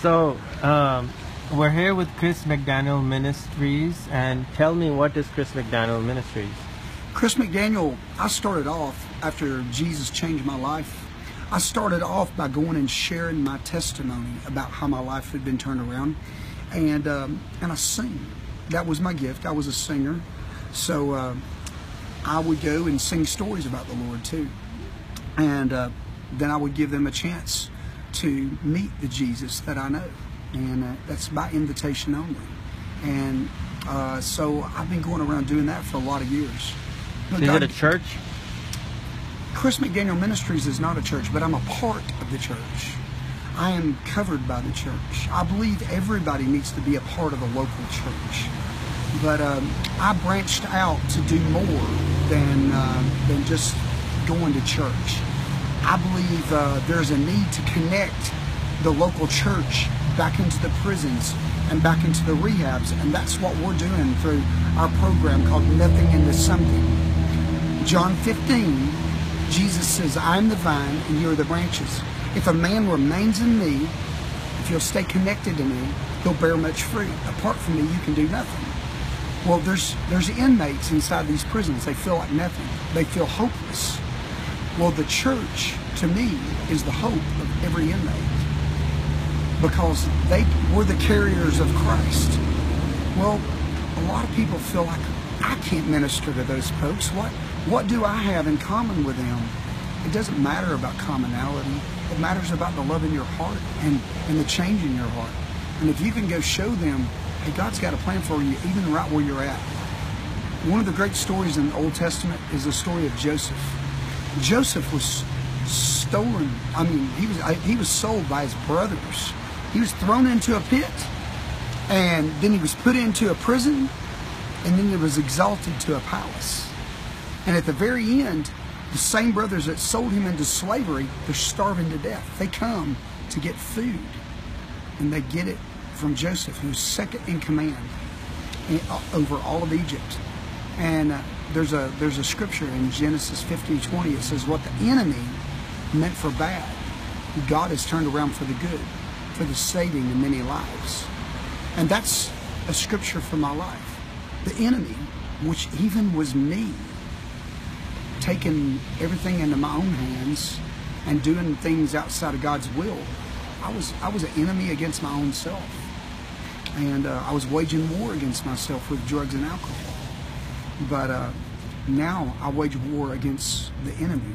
So, we're here with Chris Mcdaniel Ministries, and tell me, what is Chris Mcdaniel Ministries? Chris Mcdaniel, I started off after Jesus changed my life. I started off by going and sharing my testimony about how my life had been turned around, and I sing. That was my gift. I was a singer, so I would go and sing stories about the Lord too, and then I would give them a chance to meet the Jesus that I know, and that's by invitation only. And so I've been going around doing that for a lot of years. But Is it a church? Chris Mcdaniel Ministries is not a church, but I'm a part of the church. I am covered by the church. I believe everybody needs to be a part of a local church. But I branched out to do more than just going to church. I believe there's a need to connect the local church back into the prisons and back into the rehabs, and that's what we're doing through our program called Nothing into Something. John 15, Jesus says, I am the vine and you are the branches. If a man remains in me, if you'll stay connected to me, he'll bear much fruit. Apart from me, you can do nothing. Well, there's inmates inside these prisons. They feel like nothing. They feel hopeless. Well, the church, to me, is the hope of every inmate, because we're the carriers of Christ. Well, a lot of people feel like, I can't minister to those folks. What do I have in common with them? It doesn't matter about commonality. It matters about the love in your heart and the change in your heart. And if you can go show them, hey, God's got a plan for you, even right where you're at. One of the great stories in the Old Testament is the story of Joseph. Joseph was stolen. I mean, he was sold by his brothers. He was thrown into a pit, and then he was put into a prison, and then he was exalted to a palace. And at the very end, the same brothers that sold him into slavery, they're starving to death. They come to get food, and they get it from Joseph, who's second in command over all of Egypt. And there's a scripture in Genesis 15:20. It says, what the enemy meant for bad, God has turned around for the good, for the saving of many lives. And that's a scripture for my life. The enemy, which even was me, taking everything into my own hands and doing things outside of God's will. I was an enemy against my own self, and I was waging war against myself with drugs and alcohol. But now I wage war against the enemy,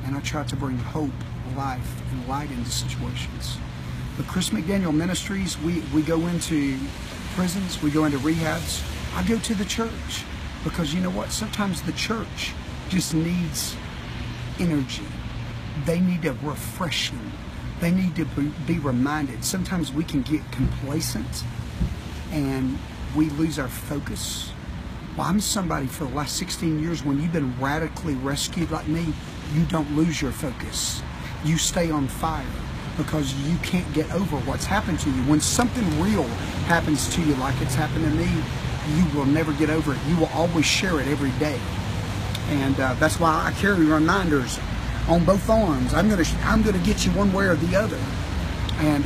and I try to bring hope, life, and light into situations. But Chris Mcdaniel Ministries, we go into prisons, we go into rehabs. I go to the church, because you know what? Sometimes the church just needs energy. They need a refreshing. They need to be reminded. Sometimes we can get complacent and we lose our focus. Well, I'm somebody for the last 16 years, when you've been radically rescued like me, you don't lose your focus. You stay on fire, because you can't get over what's happened to you. When something real happens to you like it's happened to me, you will never get over it. You will always share it every day. And that's why I carry reminders on both arms. I'm gonna get you one way or the other. And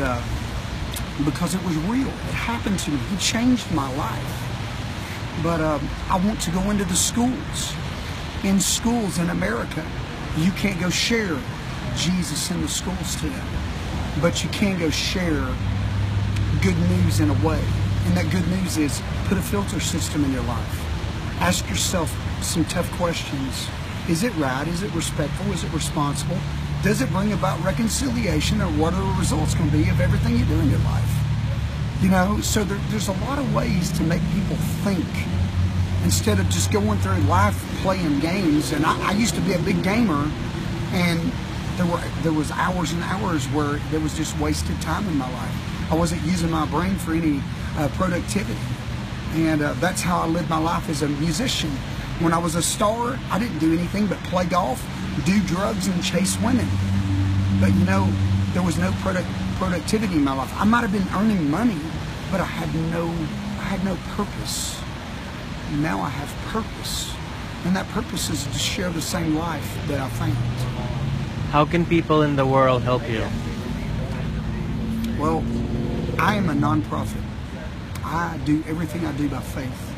because it was real. It happened to me. He changed my life. But I want to go into the schools. In schools in America, you can't go share Jesus in the schools today. But you can go share good news in a way. And that good news is, put a filter system in your life. Ask yourself some tough questions. Is it right? Is it respectful? Is it responsible? Does it bring about reconciliation? Or what are the results going to be of everything you do in your life? You know, so there's a lot of ways to make people think, instead of just going through life playing games. And I used to be a big gamer, and there was hours and hours where there was just wasted time in my life. I wasn't using my brain for any productivity. And that's how I lived my life as a musician. When I was a star, I didn't do anything but play golf, do drugs, and chase women. But you know, there was no productivity in my life. I might have been earning money, but I had no purpose. Now I have purpose. And that purpose is to share the same life that I found. How can people in the world help you? Well, I am a nonprofit. I do everything I do by faith.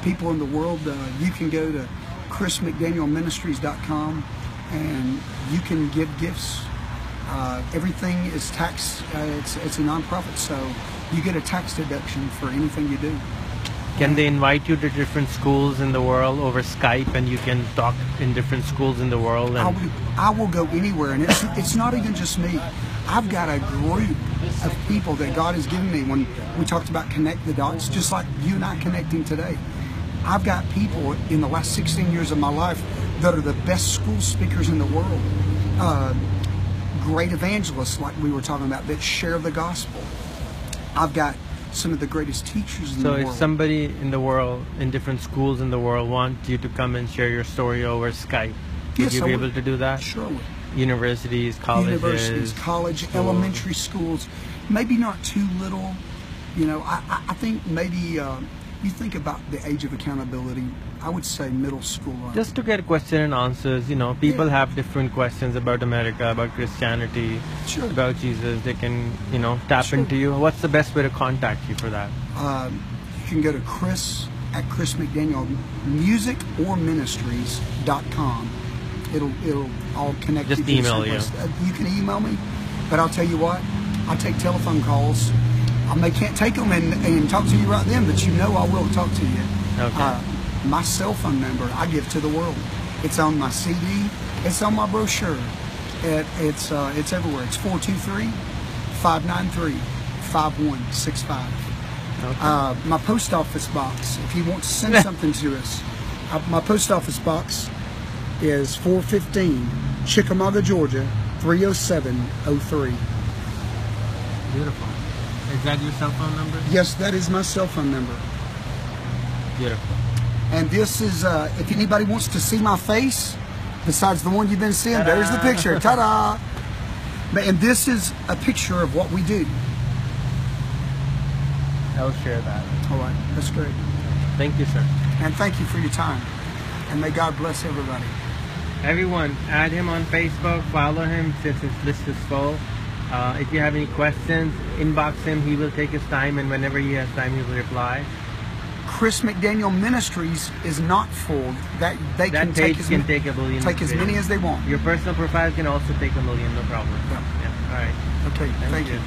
People in the world, you can go to chrismcdanielministries.com and you can give gifts. Everything is tax. It's a nonprofit, so you get a tax deduction for anything you do. Can they invite you to different schools in the world over Skype, and you can talk in different schools in the world? And I will go anywhere, and it's not even just me. I've got a group of people that God has given me. When we talked about connect the dots, just like you and I connecting today, I've got people in the last 16 years of my life that are the best school speakers in the world. Great evangelists, like we were talking about, that share the gospel. I've got some of the greatest teachers in the world. So if somebody in the world, in different schools in the world, want you to come and share your story over Skype, would you be able to do that? Sure would. Universities, colleges, college, schools. Elementary schools, maybe not too little. You know, I think maybe you think about the age of accountability, I would say middle school. Just to get question and answers, you know, people have different questions about America, about Christianity, about Jesus. They can, you know, tap into you. What's the best way to contact you for that? You can go to Chris at Chris Mcdaniel Music or Ministries.com. It'll all connect. Just email you. You can email me, but I'll tell you what, I take telephone calls. I can't take them and talk to you right then, but you know I will talk to you. Okay. My cell phone number I give to the world. It's on my CD. It's on my brochure. It's everywhere. It's 423-593-5165. Okay. My post office box, if you want to send something to us, my post office box is 415 Chickamauga, Georgia, 30703. Beautiful. Is that your cell phone number? Yes, that is my cell phone number. Beautiful. And this is, if anybody wants to see my face, besides the one you've been seeing, Ta-da! There's the picture. Ta-da! And this is a picture of what we do. I'll share that. All right, that's great. Thank you, sir. And thank you for your time. And may God bless everybody. Everyone, add him on Facebook, follow him since his list is full. If you have any questions, inbox him. He will take his time, and whenever he has time, he will reply. Chris McDaniel Ministries is not full. That page can take a million. Take as many as they want. Your personal profile can also take a million, no problem. Yeah. Yeah. All right. Okay. Thank you.